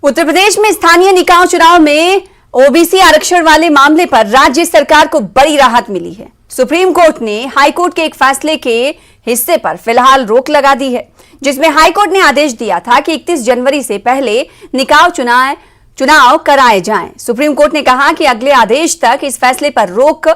उत्तर प्रदेश में स्थानीय निकाय चुनाव में ओबीसी आरक्षण वाले मामले पर राज्य सरकार को बड़ी राहत मिली है। सुप्रीम कोर्ट ने हाई कोर्ट के एक फैसले के हिस्से पर फिलहाल रोक लगा दी है, जिसमें हाई कोर्ट ने आदेश दिया था कि 31 जनवरी से पहले निकाय चुनाव कराए जाएं। सुप्रीम कोर्ट ने कहा कि अगले आदेश तक इस फैसले पर रोक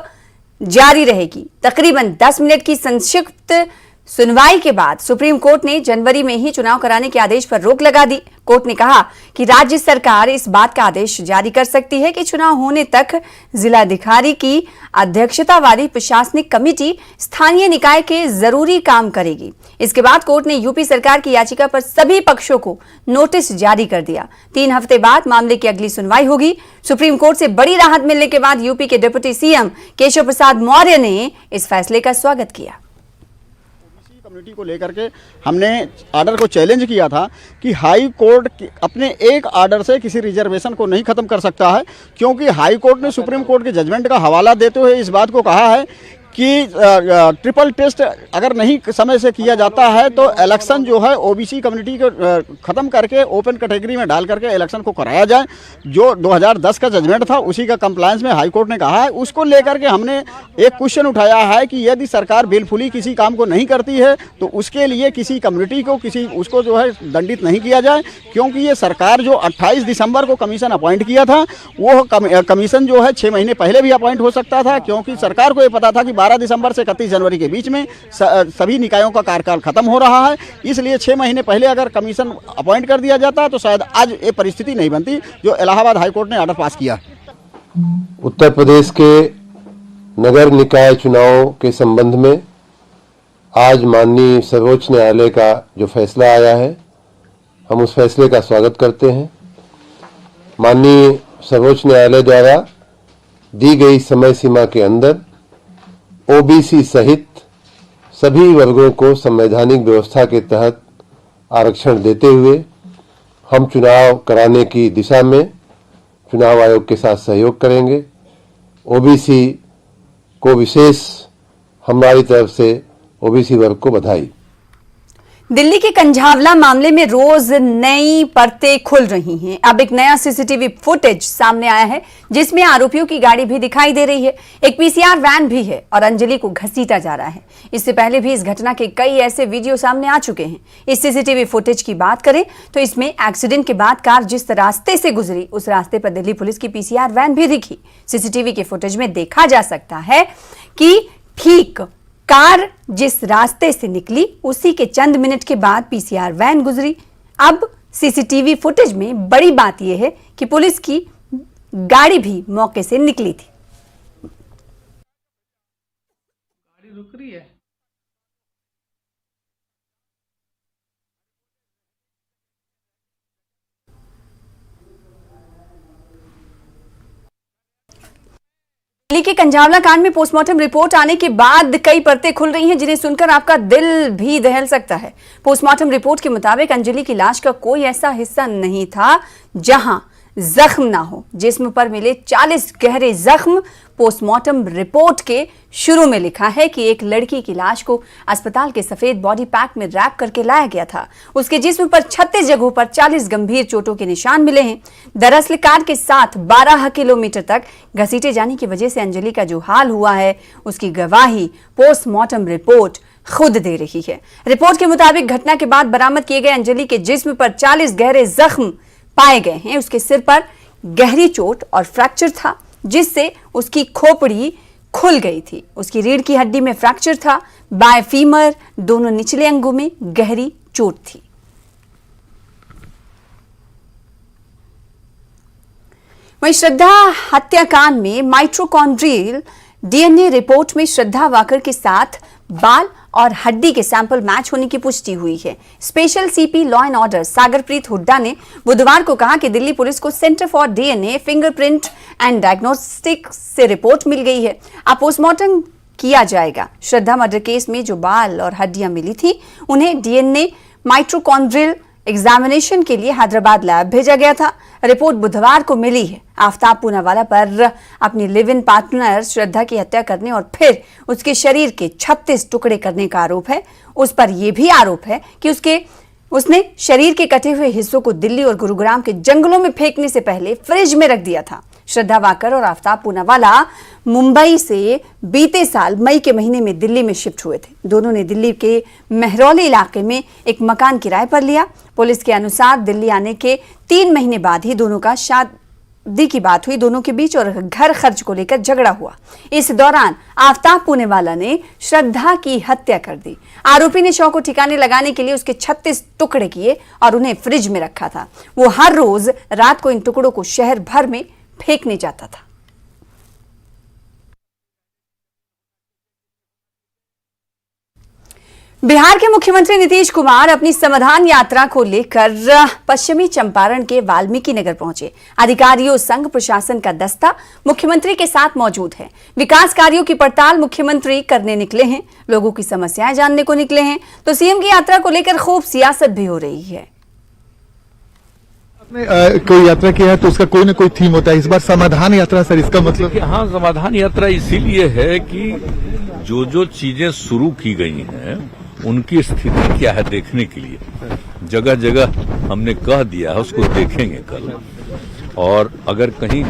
जारी रहेगी। तकरीबन 10 मिनट की संक्षिप्त सुनवाई के बाद सुप्रीम कोर्ट ने जनवरी में ही चुनाव कराने के आदेश पर रोक लगा दी। कोर्ट ने कहा कि राज्य सरकार इस बात का आदेश जारी कर सकती है कि चुनाव होने तक जिलाधिकारी की अध्यक्षता वाली प्रशासनिक कमेटी स्थानीय निकाय के जरूरी काम करेगी। इसके बाद कोर्ट ने यूपी सरकार की याचिका पर सभी पक्षों को नोटिस जारी कर दिया। 3 हफ्ते बाद मामले की अगली सुनवाई होगी। सुप्रीम कोर्ट से बड़ी राहत मिलने के बाद यूपी के डिप्टी सीएम केशव प्रसाद मौर्य ने इस फैसले का स्वागत किया। कम्युनिटी को लेकर के हमने आर्डर को चैलेंज किया था कि हाई कोर्ट अपने एक आर्डर से किसी रिजर्वेशन को नहीं खत्म कर सकता है, क्योंकि हाई कोर्ट ने सुप्रीम कोर्ट के जजमेंट का हवाला देते हुए इस बात को कहा है कि ट्रिपल टेस्ट अगर नहीं समय से किया जाता है तो इलेक्शन जो है ओबीसी कम्युनिटी को ख़त्म करके ओपन कैटेगरी में डाल करके इलेक्शन को कराया जाए। जो 2010 का जजमेंट था उसी का कंप्लायंस में हाई कोर्ट ने कहा है। उसको लेकर के हमने एक क्वेश्चन उठाया है कि यदि सरकार बिलफुली किसी काम को नहीं करती है तो उसके लिए किसी कम्युनिटी को उसको जो है दंडित नहीं किया जाए, क्योंकि ये सरकार जो 28 दिसंबर को कमीशन अपॉइंट किया था वो कमीशन जो है 6 महीने पहले भी अपॉइंट हो सकता था, क्योंकि सरकार को ये पता था कि 12 दिसंबर से 31 जनवरी के बीच में सभी निकायों का कार्यकाल खत्म हो रहा है। इसलिए 6 महीने पहले अगर कमीशन अपॉइंट कर दिया जाता तो शायद आज ये परिस्थिति नहीं बनती जो इलाहाबाद हाई कोर्ट ने ऑर्डर पास किया। उत्तर प्रदेश के नगर निकाय चुनाव के संबंध में आज माननीय सर्वोच्च न्यायालय का जो फैसला आया है, हम उस फैसले का स्वागत करते हैं। माननीय सर्वोच्च न्यायालय द्वारा दी गई समय सीमा के अंदर ओबीसी सहित सभी वर्गों को संवैधानिक व्यवस्था के तहत आरक्षण देते हुए हम चुनाव कराने की दिशा में चुनाव आयोग के साथ सहयोग करेंगे। ओबीसी को विशेष हमारी तरफ से ओबीसी वर्ग को बधाई। दिल्ली के कंझावला मामले में रोज नई परतें खुल रही हैं। अब एक नया सीसीटीवी फुटेज सामने आया है जिसमें आरोपियों की गाड़ी भी दिखाई दे रही है, एक पीसीआर वैन भी है और अंजलि को घसीटा जा रहा है। इससे पहले भी इस घटना के कई ऐसे वीडियो सामने आ चुके हैं। इस सीसीटीवी फुटेज की बात करें तो इसमें एक्सीडेंट के बाद कार जिस रास्ते से गुजरी उस रास्ते पर दिल्ली पुलिस की पीसीआर वैन भी दिखी। सीसीटीवी के फुटेज में देखा जा सकता है कि ठीक कार जिस रास्ते से निकली उसी के चंद मिनट के बाद पीसीआर वैन गुजरी। अब सीसीटीवी फुटेज में बड़ी बात यह है कि पुलिस की गाड़ी भी मौके से निकली थी। गाड़ी रुक रही है। दिल्ली के कंझावला कांड में पोस्टमार्टम रिपोर्ट आने के बाद कई परतें खुल रही हैं जिन्हें सुनकर आपका दिल भी दहल सकता है। पोस्टमार्टम रिपोर्ट के मुताबिक अंजलि की लाश का कोई ऐसा हिस्सा नहीं था जहां जख्म ना हो। जिस्म पर मिले 40 गहरे जख्म। पोस्टमार्टम रिपोर्ट के शुरू में लिखा है कि एक लड़की की लाश को अस्पताल के सफेद बॉडी पैक में रैप करके लाया गया था। उसके जिस्म पर 36 जगहों पर 40 गंभीर चोटों के निशान मिले हैं। दरअसल कार के साथ 12 किलोमीटर तक घसीटे जाने की वजह से अंजलि का जो हाल हुआ है उसकी गवाही पोस्टमार्टम रिपोर्ट खुद दे रही है। रिपोर्ट के मुताबिक घटना के बाद बरामद किए गए अंजलि के जिस्म पर 40 गहरे जख्म पाए गए हैं। उसके सिर पर गहरी चोट और फ्रैक्चर था जिससे उसकी खोपड़ी खुल गई थी। उसकी रीढ़ की हड्डी में फ्रैक्चर था। बाएं फीमर दोनों निचले अंगों में गहरी चोट थी। वहीं श्रद्धा हत्याकांड में माइटोकॉन्ड्रियल डीएनए रिपोर्ट में श्रद्धा वाकर के साथ बाल और हड्डी के सैंपल मैच होने की पुष्टि हुई है। Special CP law and order Sagarpreet Hooda ने बुधवार को कहा कि दिल्ली पुलिस को centre for DNA fingerprint and diagnostic से रिपोर्ट मिल गई है। अब पोस्टमार्टम किया जाएगा। श्रद्धा मर्डर केस में जो बाल और हड्डियां मिली थी उन्हें डीएनए माइटोकॉन्ड्रियल एग्जामिनेशन के लिए हैदराबाद लैब भेजा गया था। रिपोर्ट बुधवार को मिली है। आफ्ताब पूनावाला पर अपनी लिव इन पार्टनर श्रद्धा की हत्या करने और फिर उसके शरीर के 36 टुकड़े करने का आरोप है। उस पर यह भी आरोप है कि उसने शरीर के कटे हुए हिस्सों को दिल्ली और गुरुग्राम के जंगलों में फेंकने से पहले फ्रिज में रख दिया था। श्रद्धा वाकर और आफ्ताब पूनावाला मुंबई से बीते साल मई के महीने में दिल्ली में शिफ्ट हुए थे। दोनों ने दिल्ली के मेहरौली इलाके में एक मकान किराए पर लिया। पुलिस के अनुसार दिल्ली आने के 3 महीने बाद ही दोनों का शादी की बात हुई। दोनों के बीच और घर खर्च को लेकर झगड़ा हुआ। इस दौरान आफ्ताब पूनावाला ने श्रद्धा की हत्या कर दी। आरोपी ने शव को ठिकाने लगाने के लिए उसके 36 टुकड़े किए और उन्हें फ्रिज में रखा था। वो हर रोज रात को इन टुकड़ों को शहर भर में फेंकने जाता था। बिहार के मुख्यमंत्री नीतीश कुमार अपनी समाधान यात्रा को लेकर पश्चिमी चंपारण के वाल्मीकि नगर पहुंचे। अधिकारियों संघ प्रशासन का दस्ता मुख्यमंत्री के साथ मौजूद है। विकास कार्यों की पड़ताल मुख्यमंत्री करने निकले हैं, लोगों की समस्याएं जानने को निकले हैं। तो सीएम की यात्रा को लेकर खूब सियासत भी हो रही है। आपने कोई यात्रा किया है तो उसका कोई ना कोई थीम होता है। इस बार समाधान यात्रा सर, इसका मतलब? हाँ, समाधान यात्रा इसीलिए है कि जो चीजें शुरू की गई हैं उनकी स्थिति क्या है देखने के लिए जगह जगह हमने कह दिया है, उसको देखेंगे कल। और अगर कहीं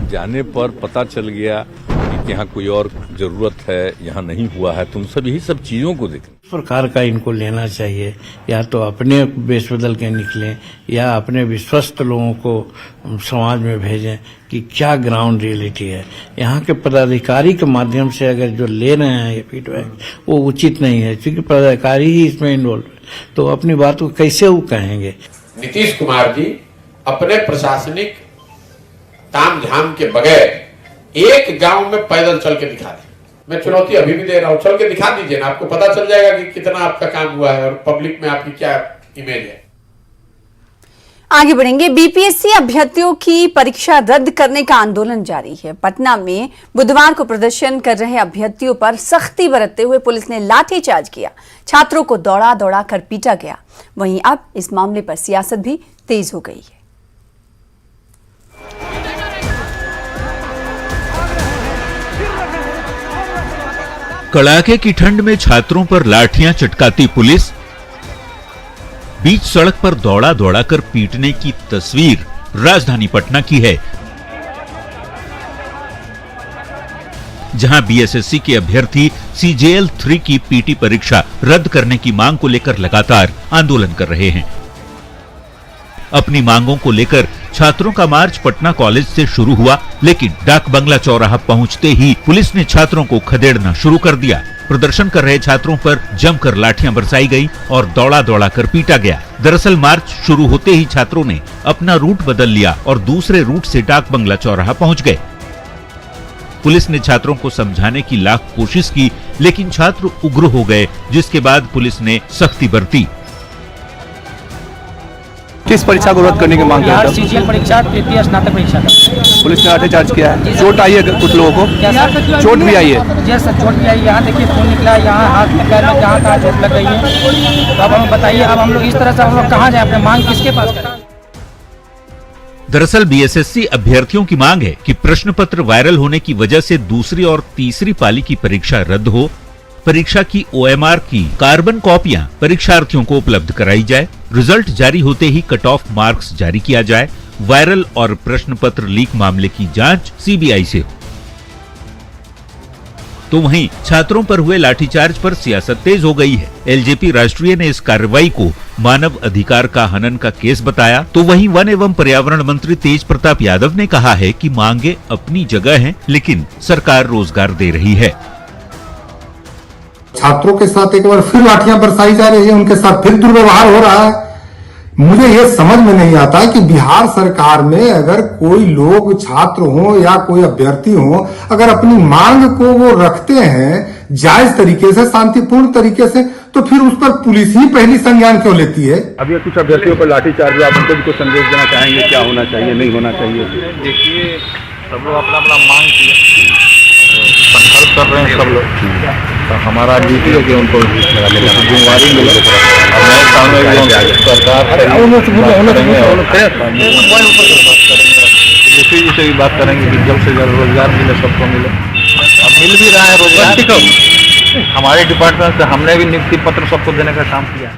जाने पर पता चल गया कि यहाँ कोई और जरूरत है, यहाँ नहीं हुआ है, तो उन सब यही सब चीजों को देखें। इस प्रकार का इनको लेना चाहिए, या तो अपने बेस बदल के निकलें या अपने विश्वस्त लोगों को समाज में भेजें कि क्या ग्राउंड रियलिटी है। यहाँ के पदाधिकारी के माध्यम से अगर जो ले रहे हैं ये फीडबैक वो उचित नहीं है, क्योंकि पदाधिकारी ही इसमें इन्वॉल्व है, तो अपनी बात को कैसे वो कहेंगे। नीतीश कुमार जी अपने प्रशासनिक ताम झाम के बगैर एक गांव में पैदल चल के दिखा दें। मैं चुनौती अभी भी दे रहा हूं, चल के दिखा दीजिए ना, आपको पता चल जाएगा कि कितना आपका काम हुआ है और पब्लिक में आपकी क्या इमेज है। आगे बढ़ेंगे। बीपीएससी अभ्यर्थियों की परीक्षा रद्द करने का आंदोलन जारी है। पटना में बुधवार को प्रदर्शन कर रहे अभ्यर्थियों पर सख्ती बरतते हुए पुलिस ने लाठीचार्ज किया। छात्रों को दौड़ा दौड़ा कर पीटा गया। वहीं अब इस मामले पर सियासत भी तेज हो गई है। कड़ाके की ठंड में छात्रों पर लाठियां चटकाती पुलिस, बीच सड़क पर दौड़ा दौड़ा कर पीटने की तस्वीर राजधानी पटना की है, जहां बीएसएससी के अभ्यर्थी सीजेएल 3 की पीटी परीक्षा रद्द करने की मांग को लेकर लगातार आंदोलन कर रहे हैं। अपनी मांगों को लेकर छात्रों का मार्च पटना कॉलेज से शुरू हुआ, लेकिन डाक बंगला चौराहा पहुंचते ही पुलिस ने छात्रों को खदेड़ना शुरू कर दिया। प्रदर्शन कर रहे छात्रों पर जमकर लाठियां बरसाई गई और दौड़ा दौड़ा कर पीटा गया। दरअसल मार्च शुरू होते ही छात्रों ने अपना रूट बदल लिया और दूसरे रूट से डाक बंगला चौराहा पहुंच गए। पुलिस ने छात्रों को समझाने की लाख कोशिश की, लेकिन छात्र उग्र हो गए, जिसके बाद पुलिस ने सख्ती बरती। किस परीक्षा को रद्द करने की मांग करते हैं? सीजीएल परीक्षा, तृतीय स्नातक परीक्षा का पुलिस ने लाठीचार्ज किया है। चोट आई है कुछ लोगों को? चोट भी आई है? जी सर, चोट भी आई है। यहाँ देखिए खून निकला है, यहाँ हाथ में पैर में जहाँ कहाँ चोट लग गई है। तो अब हमें बताइए, अब हम लोग इस तरह से हम लोग कहाँ जाए, अपने मांग किसके पास करें? दरअसल बीएसएससी अभ्यर्थियों की मांग है कि प्रश्न पत्र वायरल होने की वजह से दूसरी और तीसरी पाली की परीक्षा रद्द हो, परीक्षा की ओएमआर की कार्बन कॉपियां परीक्षार्थियों को उपलब्ध कराई जाए, रिजल्ट जारी होते ही कट ऑफ मार्क्स जारी किया जाए, वायरल और प्रश्न पत्र लीक मामले की जांच सीबीआई से हो। तो वहीं छात्रों पर हुए लाठीचार्ज पर सियासत तेज हो गई है। एलजेपी राष्ट्रीय ने इस कार्रवाई को मानव अधिकार का हनन का केस बताया, तो वहीं वन एवं पर्यावरण मंत्री तेज प्रताप यादव ने कहा है कि मांगे अपनी जगह हैं, लेकिन सरकार रोजगार दे रही है। छात्रों के साथ एक बार फिर लाठियां बरसाई जा रही है, उनके साथ फिर दुर्व्यवहार हो रहा है। मुझे ये समझ में नहीं आता कि बिहार सरकार में अगर कोई लोग छात्र हो या कोई अभ्यर्थी हो, अगर अपनी मांग को वो रखते हैं जायज तरीके से, शांतिपूर्ण तरीके से, तो फिर उस पर पुलिस ही पहली संज्ञान क्यों लेती है? अभी कुछ अभ्यर्थियों पर लाठीचार्ज हुआ, आप उनको भी कुछ संदेश देना चाहेंगे, क्या होना चाहिए, नहीं होना चाहिए? देखिए, सब लोग अपना अपना मांग किया, संघर्ष कर रहे हैं सब लोग, तो हमारा ड्यूटी है कि उनको जिम्मेवारी मिले और नए साल में सरकार से भी बात करेंगे कि जल्द से जल्द रोजगार मिले, सबको मिले। अब मिल भी रहा है रोजगार। हमारे डिपार्टमेंट से हमने भी नियुक्ति पत्र सबको देने का काम किया है।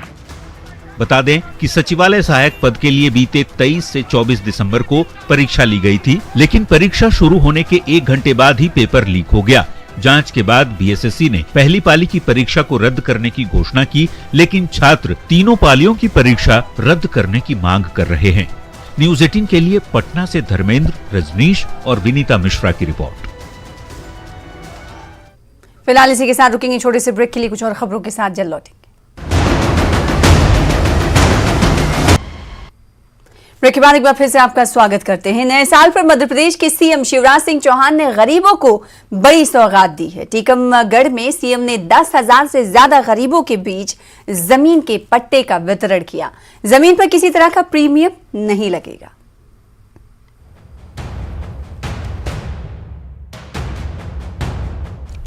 बता दें कि सचिवालय सहायक पद के लिए बीते 23 से 24 दिसंबर को परीक्षा ली गई थी, लेकिन परीक्षा शुरू होने के 1 घंटे बाद ही पेपर लीक हो गया। जांच के बाद बीएसएससी ने पहली पाली की परीक्षा को रद्द करने की घोषणा की, लेकिन छात्र तीनों पालियों की परीक्षा रद्द करने की मांग कर रहे हैं। न्यूज 18 के लिए पटना से धर्मेंद्र, रजनीश और विनीता मिश्रा की रिपोर्ट। फिलहाल इसी के साथ रुकेंगे छोटे से ब्रेक के लिए, कुछ और खबरों के साथ जल्द लौटेंगे। ब्रेक के बाद एक बार फिर से आपका स्वागत करते हैं। नए साल पर मध्य प्रदेश के सीएम शिवराज सिंह चौहान ने गरीबों को बड़ी सौगात दी है। टीकमगढ़ में सीएम ने 10,000 से ज्यादा गरीबों के बीच जमीन के पट्टे का वितरण किया। जमीन पर किसी तरह का प्रीमियम नहीं लगेगा।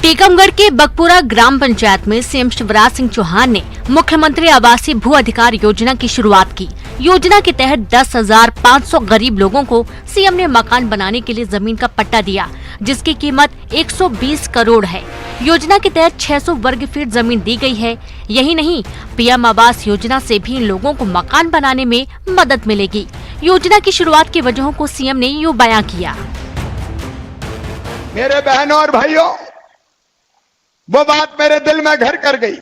टीकमगढ़ के बकपुरा ग्राम पंचायत में सीएम शिवराज सिंह चौहान ने मुख्यमंत्री आवासीय भू अधिकार योजना की शुरुआत की। योजना के तहत 10,500 गरीब लोगों को सीएम ने मकान बनाने के लिए जमीन का पट्टा दिया, जिसकी कीमत 120 करोड़ है। योजना के तहत 600 वर्ग फीट जमीन दी गई है। यही नहीं, पीएम आवास योजना से भी इन लोगों को मकान बनाने में मदद मिलेगी। योजना की शुरुआत की वजहों को सीएम ने यूँ बयां किया। मेरे बहनों और भाइयों, वो बात मेरे दिल में घर कर गई।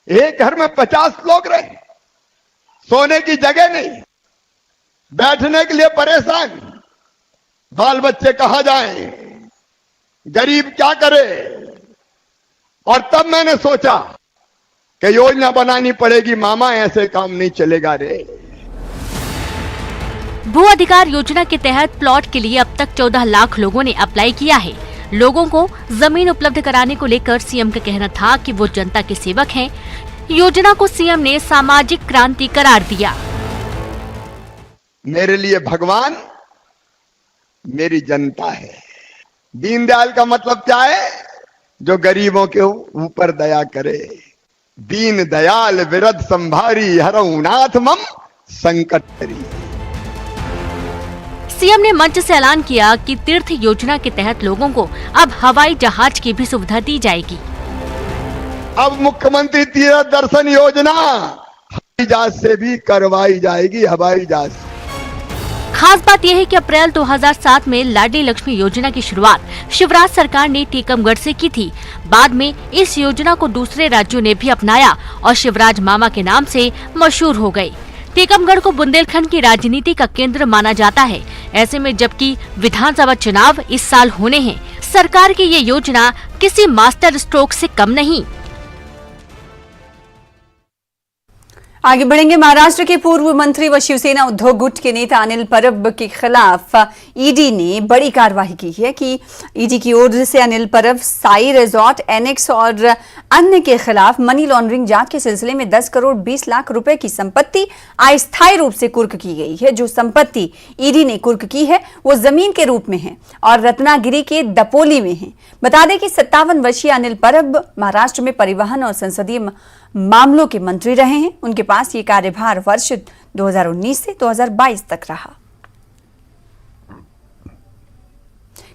एक घर में 50 लोग रहे, सोने की जगह नहीं, बैठने के लिए परेशान, बाल बच्चे कहाँ जाएं, गरीब क्या करे। और तब मैंने सोचा कि योजना बनानी पड़ेगी मामा, ऐसे काम नहीं चलेगा रे। भू अधिकार योजना के तहत प्लॉट के लिए अब तक 14 लाख लोगों ने अप्लाई किया है। लोगों को जमीन उपलब्ध कराने को लेकर सीएम का कहना था कि वो जनता के सेवक हैं। योजना को सीएम ने सामाजिक क्रांति करार दिया। मेरे लिए भगवान मेरी जनता है। दीनदयाल का मतलब क्या है? जो गरीबों के ऊपर दया करे। दीन दयाल विरद संभारी हरऊ नाथ मम संकट करी। सीएम ने मंच से ऐलान किया कि तीर्थ योजना के तहत लोगों को अब हवाई जहाज की भी सुविधा दी जाएगी। अब मुख्यमंत्री तीर्थ दर्शन योजना हवाई जहाज से भी करवाई जाएगी। हवाई जहाज। खास बात यह है कि अप्रैल 2007 में लाडली लक्ष्मी योजना की शुरुआत शिवराज सरकार ने टीकमगढ़ से की थी। बाद में इस योजना को दूसरे राज्यों ने भी अपनाया और शिवराज मामा के नाम से मशहूर हो गई। टीकमगढ़ को बुंदेलखंड की राजनीति का केंद्र माना जाता है। ऐसे में जबकि विधानसभा चुनाव इस साल होने हैं, सरकार की ये योजना किसी मास्टर स्ट्रोक से कम नहीं। आगे बढ़ेंगे। महाराष्ट्र के पूर्व मंत्री व शिवसेना उद्योग गुट के नेता अनिल परब के खिलाफ ईडी ने बड़ी कार्रवाई की है कि ईडी की ओर से अनिल परब, साई रिजॉर्ट, एनेक्स और अन्य के खिलाफ मनी लॉन्ड्रिंग जांच के सिलसिले में 10 करोड़ 20 लाख रुपए की संपत्ति अस्थायी रूप से कुर्क की गई है। जो संपत्ति ईडी ने कुर्क की है वो जमीन के रूप में है और रत्नागिरी के दपोली में है। बता दें कि 57 वर्षीय अनिल परब महाराष्ट्र में परिवहन और संसदीय मामलों के मंत्री रहे हैं। उनके पास ये कार्यभार वर्ष 2019 से 2022 तक रहा।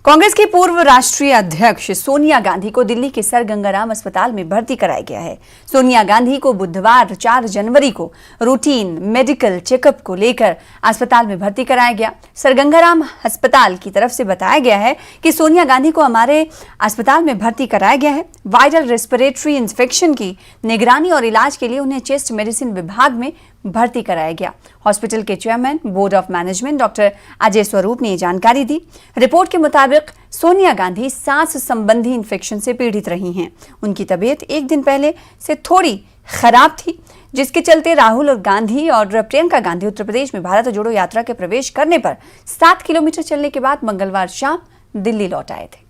कांग्रेस की पूर्व राष्ट्रीय अध्यक्ष सोनिया गांधी को दिल्ली के सर गंगाराम अस्पताल में भर्ती कराया गया है। सोनिया गांधी को बुधवार 4 जनवरी को रूटीन मेडिकल चेकअप को लेकर अस्पताल में भर्ती कराया गया। सर गंगाराम अस्पताल की तरफ से बताया गया है कि सोनिया गांधी को हमारे अस्पताल में भर्ती कराया गया है। वायरल रेस्पिरेटरी इन्फेक्शन की निगरानी और इलाज के लिए उन्हें चेस्ट मेडिसिन विभाग में भर्ती कराया गया। हॉस्पिटल के chairman board of management doctor Ajay स्वरूप ने जानकारी दी। रिपोर्ट के मुताबिक सोनिया गांधी सांस संबंधी इन्फेक्शन से पीड़ित रही हैं। उनकी तबीयत एक दिन पहले से थोड़ी खराब थी, जिसके चलते राहुल और गांधी और प्रियंका गांधी उत्तर प्रदेश में भारत जोड़ो यात्रा के प्रवेश करने पर 7 किलोमीटर चलने के बाद मंगलवार शाम दिल्ली लौट आए थे।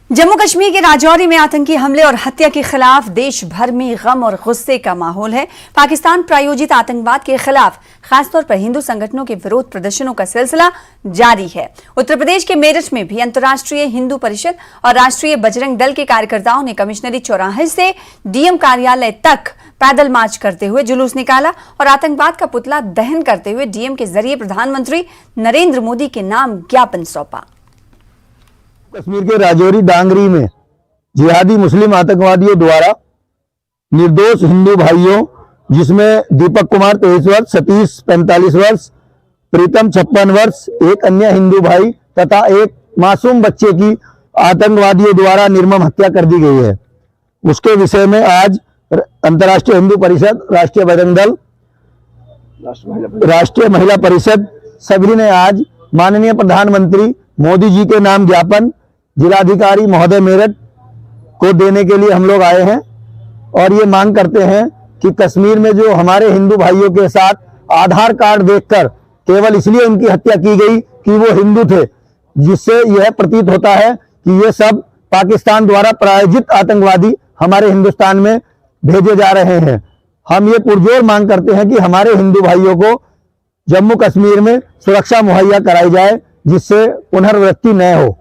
जम्मू कश्मीर के राजौरी में आतंकी हमले और हत्या के खिलाफ देश भर में गम और गुस्से का माहौल है। पाकिस्तान प्रायोजित आतंकवाद के खिलाफ खासतौर पर हिंदू संगठनों के विरोध प्रदर्शनों का सिलसिला जारी है। उत्तर प्रदेश के मेरठ में भी अंतर्राष्ट्रीय हिंदू परिषद और राष्ट्रीय बजरंग दल के कार्यकर्ताओं ने कमिश्नरी चौराहे से डीएम कार्यालय तक पैदल मार्च करते हुए जुलूस निकाला और आतंकवाद का पुतला दहन करते हुए डीएम के जरिए प्रधानमंत्री नरेंद्र मोदी के नाम ज्ञापन सौंपा। कश्मीर के राजौरी डांगरी में जिहादी मुस्लिम आतंकवादियों द्वारा निर्दोष हिंदू भाइयों, जिसमें दीपक कुमार 23 वर्ष, सतीश 45 वर्ष, प्रीतम 56 वर्ष, एक अन्य हिंदू भाई तथा एक मासूम बच्चे की आतंकवादियों द्वारा निर्मम हत्या कर दी गई है। उसके विषय में आज अंतर्राष्ट्रीय हिंदू परिषद, राष्ट्रीय बजरंग दल, राष्ट्रीय महिला परिषद सभी ने आज माननीय प्रधानमंत्री मोदी जी के नाम ज्ञापन जिलाधिकारी महोदय मेरठ को देने के लिए हम लोग आए हैं और ये मांग करते हैं कि कश्मीर में जो हमारे हिंदू भाइयों के साथ आधार कार्ड देखकर केवल इसलिए उनकी हत्या की गई कि वो हिंदू थे, जिससे यह प्रतीत होता है कि ये सब पाकिस्तान द्वारा प्रायोजित आतंकवादी हमारे हिंदुस्तान में भेजे जा रहे हैं। हम ये पुरजोर मांग करते हैं कि हमारे हिंदू भाइयों को जम्मू कश्मीर में सुरक्षा मुहैया कराई जाए, जिससे पुनरावृत्ति न हो।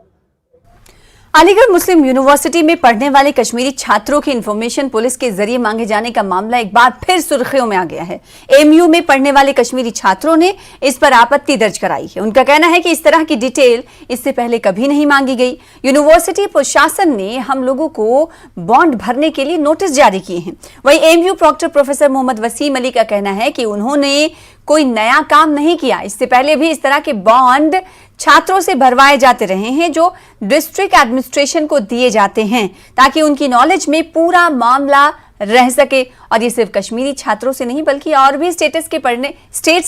अलीगढ़ मुस्लिम यूनिवर्सिटी में पढ़ने वाले कश्मीरी छात्रों की इंफॉर्मेशन पुलिस के जरिए मांगे जाने का मामला एक बार फिर सुर्खियों में आ गया है। एमयू में पढ़ने वाले कश्मीरी छात्रों ने इस पर आपत्ति दर्ज कराई है। उनका कहना है कि इस तरह की डिटेल इससे पहले कभी नहीं मांगी गई। यूनिवर्सिटी प्रशासन ने हम लोगों को बॉन्ड भरने के लिए नोटिस जारी किए हैं। वहीं MU proctor professor Mohammad Wasim Ali का कहना है कि उन्होंने कोई नया काम नहीं किया, इससे पहले भी इस तरह के बॉन्ड छात्रों से भरवाए जाते रहे हैं जो डिस्ट्रिक्ट एडमिनिस्ट्रेशन को दिए जाते हैं ताकि उनकी नॉलेज में पूरा मामला रह सके। और ये सिर्फ कश्मीरी छात्रों से नहीं बल्कि और भी स्टेट्स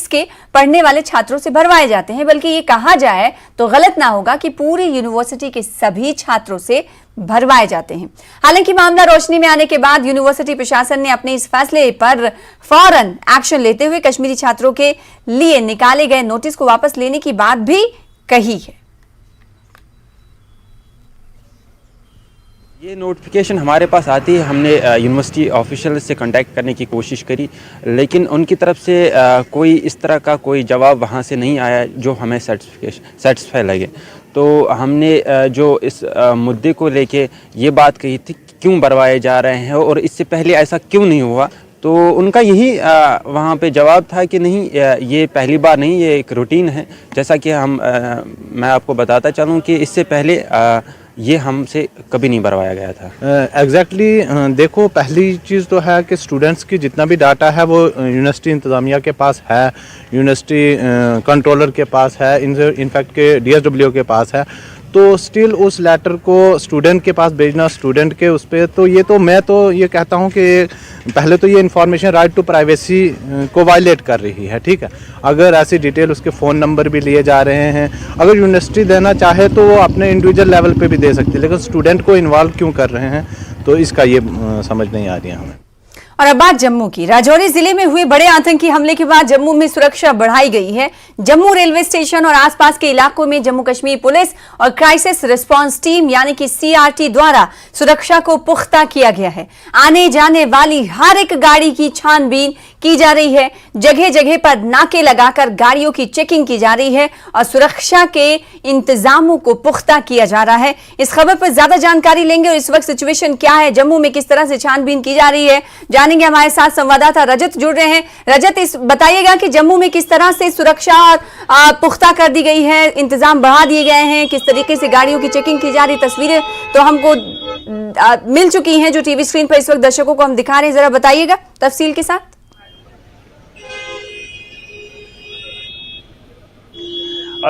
के पढ़ने वाले छात्रों से भरवाए जाते हैं। बल्कि ये कहा जाए तो गलत ना होगा कि पूरी यूनिवर्सिटी के सभी छात्रों से भरवाए जाते हैं। हालांकि मामला रोशनी में आने के बाद यूनिवर्सिटी प्रशासन ने अपने इस फैसले पर फौरन एक्शन लेते हुए कश्मीरी छात्रों के लिए निकाले गए नोटिस को वापस लेने की बात भी कही है। ये नोटिफिकेशन हमारे पास आती है, हमने यूनिवर्सिटी ऑफिशियल से कांटेक्ट करने की कोशिश करी, लेकिन उनकी तरफ से कोई इस तरह का कोई जवाब वहाँ से नहीं आया जो हमें सेटिस्फाई लगे। तो हमने जो इस मुद्दे को लेके ये बात कही थी क्यों भरवाए जा रहे हैं और इससे पहले ऐसा क्यों नहीं हुआ, तो उनका यही वहाँ पे जवाब था कि नहीं, ये पहली बार नहीं, ये एक रूटीन है। जैसा कि मैं आपको बताता चलूँ कि इससे पहले ये हमसे कभी नहीं भरवाया गया था। एग्जैक्टली देखो, पहली चीज़ तो है कि स्टूडेंट्स की जितना भी डाटा है वो यूनिवर्सिटी इंतज़ामिया के पास है, यूनिवर्सिटी कंट्रोलर के पास है, इनफैक्ट के DSW के पास है। तो स्टिल उस लेटर को स्टूडेंट के पास भेजना, स्टूडेंट के उस पर, तो ये तो मैं तो ये कहता हूँ कि पहले तो ये इन्फॉर्मेशन राइट टू प्राइवेसी को वायलेट कर रही है। ठीक है, अगर ऐसी डिटेल, उसके फ़ोन नंबर भी लिए जा रहे हैं, अगर यूनिवर्सिटी देना चाहे तो वो अपने इंडिविजुअल लेवल पे भी दे सकती है, लेकिन स्टूडेंट को इन्वॉल्व क्यों कर रहे हैं, तो इसका ये समझ नहीं आ रही है हमें। और अब बात जम्मू की। राजौरी जिले में हुए बड़े आतंकी हमले के बाद जम्मू में सुरक्षा बढ़ाई गई है। जम्मू रेलवे स्टेशन और आसपास के इलाकों में जम्मू कश्मीर पुलिस और क्राइसिस रिस्पांस टीम यानी कि CRT द्वारा सुरक्षा को पुख्ता किया गया है। आने जाने वाली हर एक गाड़ी की छानबीन की जा रही है। जगह जगह पर नाके लगाकर गाड़ियों की चेकिंग की जा रही है और सुरक्षा के इंतजामों को पुख्ता किया जा रहा है। इस खबर पर ज्यादा जानकारी लेंगे और इस वक्त सिचुएशन क्या है, जम्मू में किस तरह से छानबीन की जा रही है, जानेंगे। हमारे साथ संवाददाता रजत जुड़ रहे हैं। रजत, इस बताइएगा कि जम्मू में किस तरह से सुरक्षा पुख्ता कर दी गई है, इंतजाम बढ़ा दिए गए हैं, किस तरीके से गाड़ियों की चेकिंग की जा रही। तस्वीरें तो हमको मिल चुकी हैं जो टीवी स्क्रीन पर इस वक्त दर्शकों को हम दिखा रहे हैं, जरा बताइएगा तफसील के साथ।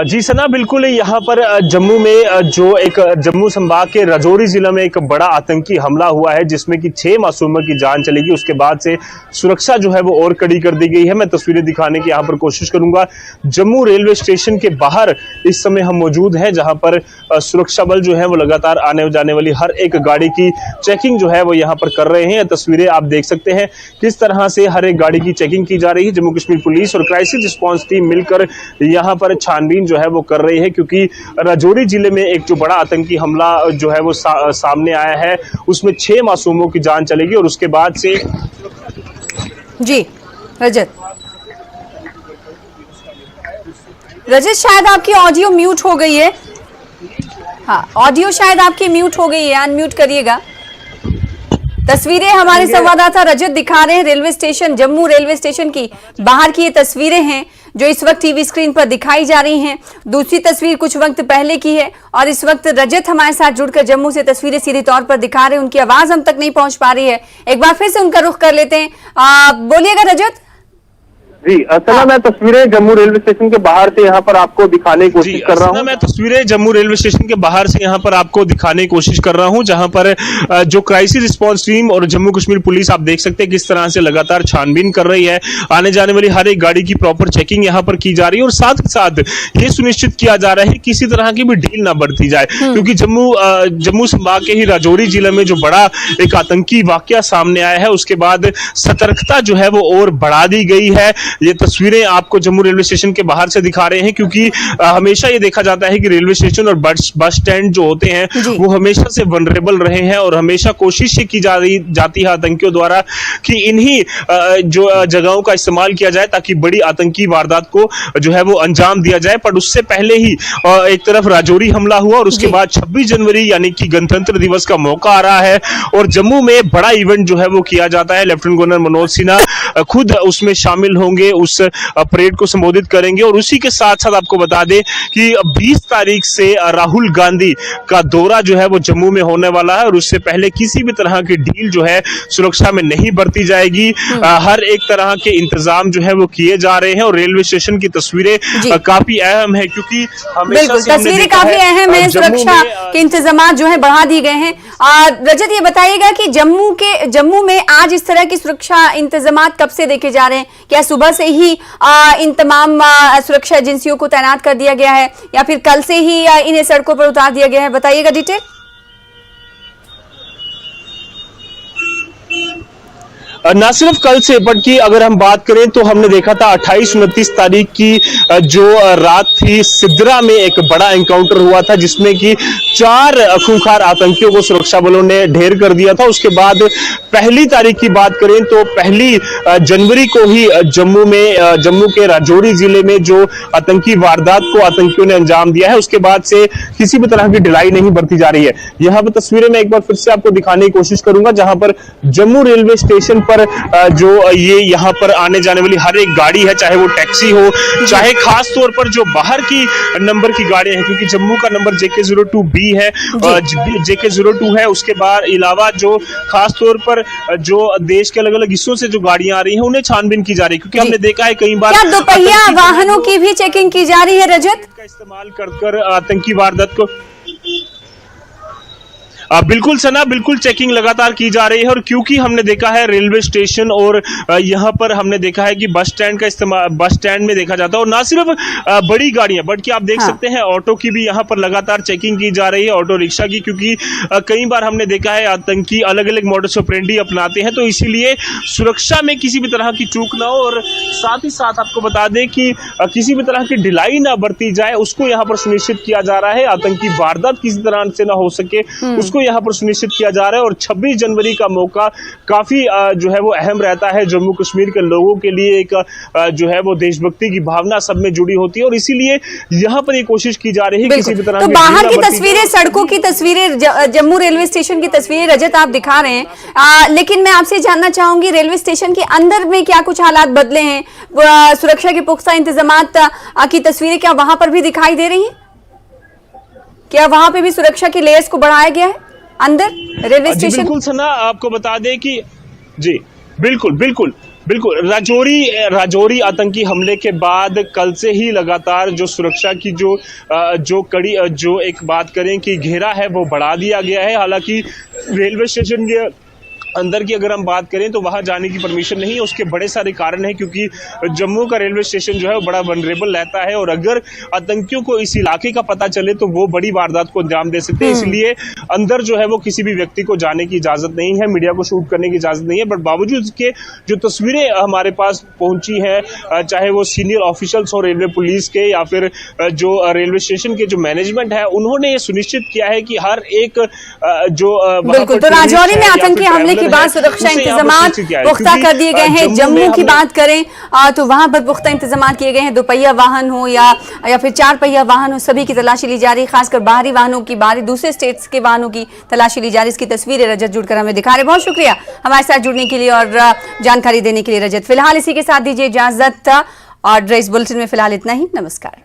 जी सना, बिल्कुल यहाँ पर जम्मू में जो एक जम्मू संभाग के राजौरी जिला में एक बड़ा आतंकी हमला हुआ है जिसमें कि 6 मासूमों की जान चलेगी। उसके बाद से सुरक्षा जो है वो और कड़ी कर दी गई है। मैं तस्वीरें दिखाने की यहाँ पर कोशिश करूंगा। जम्मू रेलवे स्टेशन के बाहर इस समय हम मौजूद हैं, जहाँ पर सुरक्षा बल जो है वो लगातार आने जाने वाली हर एक गाड़ी की चेकिंग जो है वो यहाँ पर कर रहे हैं। तस्वीरें आप देख सकते हैं किस तरह से हर एक गाड़ी की चेकिंग की जा रही है। जम्मू कश्मीर पुलिस और क्राइसिस रिस्पांस टीम मिलकर यहाँ पर छानबीन जो है वो कर रही है, क्योंकि राजौरी जिले में एक जो बड़ा आतंकी हमला जो है वो सामने आया है, उसमें 6 मासूमों की जान चलेगी। और उसके बाद से जी रजत शायद आपकी ऑडियो म्यूट हो गई है। हाँ, ऑडियो शायद आपकी म्यूट हो गई है, अनम्यूट करिएगा। तस्वीरें हमारे संवाददाता रजत दिखा रहे हैं railway station, Jammu railway station की बाहर की ये तस्वीरें हैं जो इस वक्त टीवी स्क्रीन पर दिखाई जा रही हैं। दूसरी तस्वीर कुछ वक्त पहले की है और इस वक्त रजत हमारे साथ जुड़कर जम्मू से तस्वीरें सीधे तौर पर दिखा रहे हैं। उनकी आवाज हम तक नहीं पहुंच पा रही है, एक बार फिर से उनका रुख कर लेते हैं। बोलिएगा रजत। जी सना, मैं तस्वीरें जम्मू रेलवे स्टेशन के बाहर से यहाँ पर आपको दिखाने की कोशिश कर रहा हूँ। मैं तस्वीरें जम्मू रेलवे स्टेशन के बाहर से यहाँ पर आपको दिखाने की कोशिश कर रहा हूँ, जहाँ पर जो क्राइसिस रिस्पांस टीम और जम्मू कश्मीर पुलिस आप देख सकते हैं किस तरह से लगातार छानबीन कर रही है। आने जाने वाली हर एक गाड़ी की प्रॉपर चेकिंग यहाँ पर की जा रही है और साथ ही साथ ये सुनिश्चित किया जा रहा है किसी तरह की भी ढील ना बरती जाए, क्योंकि जम्मू संभाग के ही राजौरी जिले में जो बड़ा एक आतंकी वाकया सामने आया है, उसके बाद सतर्कता जो है वो और बढ़ा दी गई है। ये तस्वीरें आपको जम्मू रेलवे स्टेशन के बाहर से दिखा रहे हैं, क्योंकि हमेशा ये देखा जाता है कि रेलवे स्टेशन और बस स्टैंड जो होते हैं वो हमेशा से वनरेबल रहे हैं और हमेशा कोशिश की जाती है आतंकियों द्वारा कि इन्हीं जो जगहों का इस्तेमाल किया जाए ताकि बड़ी आतंकी वारदात को जो है वो अंजाम दिया जाए। पर उससे पहले ही एक तरफ राजौरी हमला हुआ और उसके बाद 26 जनवरी यानी कि गणतंत्र दिवस का मौका आ रहा है और जम्मू में बड़ा इवेंट जो है वो किया जाता है। लेफ्टिनेंट गवर्नर मनोज सिन्हा खुद उसमें शामिल होंगे, उस परेड को संबोधित करेंगे और उसी के साथ साथ आपको बता दें कि 20 तारीख से राहुल गांधी का दौरा जो है वो जम्मू में होने वाला है और उससे पहले किसी भी तरह की ढील जो है सुरक्षा में नहीं बरती जाएगी। हर एक तरह के इंतजाम जो है वो किए जा रहे हैं और रेलवे स्टेशन की तस्वीरें काफी अहम है, क्योंकि बिल्कुल तस्वीरें काफी अहम है। सुरक्षा के इंतजाम जो है बढ़ा दिए गए हैं। रजत, ये बताइएगा कि जम्मू में आज इस तरह की सुरक्षा इंतजाम कब से देखे जा रहे हैं? क्या सुबह से ही इन तमाम सुरक्षा एजेंसियों को तैनात कर दिया गया है या फिर कल से ही इन्हें सड़कों पर उतार दिया गया है? बताइएगा डिटेल। न सिर्फ कल से, बल्कि अगर हम बात करें तो हमने देखा था 28-29 तारीख की जो रात थी, सिद्रा में एक बड़ा एनकाउंटर हुआ था जिसमें कि 4 खूंखार आतंकियों को सुरक्षा बलों ने ढेर कर दिया था। उसके बाद पहली तारीख की बात करें तो 1 जनवरी को ही जम्मू के राजौरी जिले में जो आतंकी वारदात को आतंकियों ने अंजाम दिया है, उसके बाद से किसी भी तरह की ढिलाई नहीं बरती जा रही है। यहाँ पर तस्वीरें मैं एक बार फिर से आपको दिखाने की कोशिश करूंगा, जहां पर जम्मू रेलवे स्टेशन पर जो ये यहाँ पर आने जाने वाली हर एक गाड़ी है, चाहे वो टैक्सी हो, चाहे खास तौर पर जो बाहर की नंबर की गाड़ियां हैं, क्योंकि जम्मू का नंबर JK02B है, JK02 है। उसके बाद अलावा जो खास तौर पर जो देश के अलग अलग हिस्सों से जो गाड़ियां आ रही हैं उन्हें छानबीन की जा रही है, क्योंकि हमने देखा है कई बार क्या दोपहिया वाहनों की भी चेकिंग की जा रही है रजत? का इस्तेमाल कर आतंकी वारदात को बिल्कुल सना, बिल्कुल चेकिंग लगातार की जा रही है। और क्योंकि हमने देखा है रेलवे स्टेशन और यहाँ पर हमने देखा है कि बस स्टैंड का इस्तेमाल बस स्टैंड में देखा जाता है और ना सिर्फ बड़ी गाड़ियां बल्कि आप देख सकते हैं ऑटो की भी यहाँ पर लगातार चेकिंग की जा रही है, ऑटो रिक्शा की, क्योंकि कई बार हमने देखा है आतंकी अलग अलग मॉडस ऑपरेंडी अपनाते हैं, तो इसीलिए सुरक्षा में किसी भी तरह की चूक ना हो और साथ ही साथ आपको बता दें कि किसी भी तरह की ढिलाई ना बरती जाए, उसको यहाँ पर सुनिश्चित किया जा रहा है। आतंकी वारदात किसी तरह से ना हो सके उसको यहाँ पर सुनिश्चित किया जा रहा है। और 26 जनवरी का मौका काफी जो है वो अहम रहता है जम्मू कश्मीर के लोगों के लिए। एक जो है वो देशभक्ति की भावना सब में जुड़ी होती है और इसीलिए यहाँ पर ये कोशिश की जा रही है किसी भी तरह तो बाहर की तस्वीरें, सड़कों की तस्वीरें, जम्मू रेलवे स्टेशन की तस्वीरें रजत आप दिखा रहे हैं, लेकिन मैं आपसे जानना चाहूंगी रेलवे स्टेशन के अंदर में क्या कुछ हालात बदले हैं? सुरक्षा के पुख्ता इंतजाम की तस्वीरें क्या वहां पर भी दिखाई दे रही हैं? क्या वहां पे भी सुरक्षा की लेयर्स को बढ़ाया गया है अंदर रेलवे स्टेशन? बिल्कुल सना, आपको बता दें कि जी बिल्कुल राजौरी आतंकी हमले के बाद कल से ही लगातार जो सुरक्षा की जो कड़ी जो एक बात करें कि घेरा है वो बढ़ा दिया गया है। हालांकि रेलवे स्टेशन के अंदर की अगर हम बात करें तो वहां जाने की परमिशन नहीं है। उसके बड़े सारे कारण हैं, क्योंकि जम्मू का रेलवे स्टेशन जो है वो बड़ा वनरेबल रहता है और अगर आतंकियों को इस इलाके का पता चले तो वो बड़ी वारदात को अंजाम दे सकते हैं। इसलिए अंदर जो है वो किसी भी व्यक्ति को जाने की इजाजत नहीं है, मीडिया को शूट करने की इजाजत नहीं है। बट बावजूद इसके जो तस्वीरें हमारे पास पहुंची है, चाहे वो सीनियर ऑफिशियल्स हो रेलवे पुलिस के या फिर जो रेलवे स्टेशन के जो मैनेजमेंट है, उन्होंने ये सुनिश्चित किया है कि हर एक जो बिल्कुल तो राजौरी में आतंकी हमले की बात, सुरक्षा इंतजाम पुख्ता कर दिए गए हैं। जम्मू की बात करें तो वहां पर पुख्ता इंतजाम किए गए हैं। दोपहिया वाहन हो या फिर 4 पहिया वाहन हो, सभी की तलाशी ली जा रही है। खासकर बाहरी वाहनों की, बाहरी दूसरे स्टेट्स के वाहनों की तलाशी ली जा रही है। इसकी तस्वीरें रजत जुड़कर हमें दिखा रहे। बहुत शुक्रिया हमारे साथ जुड़ने के लिए और जानकारी देने के लिए रजत। फिलहाल इसी के साथ दीजिए इजाजत और इस बुलेटिन में फिलहाल इतना ही। नमस्कार।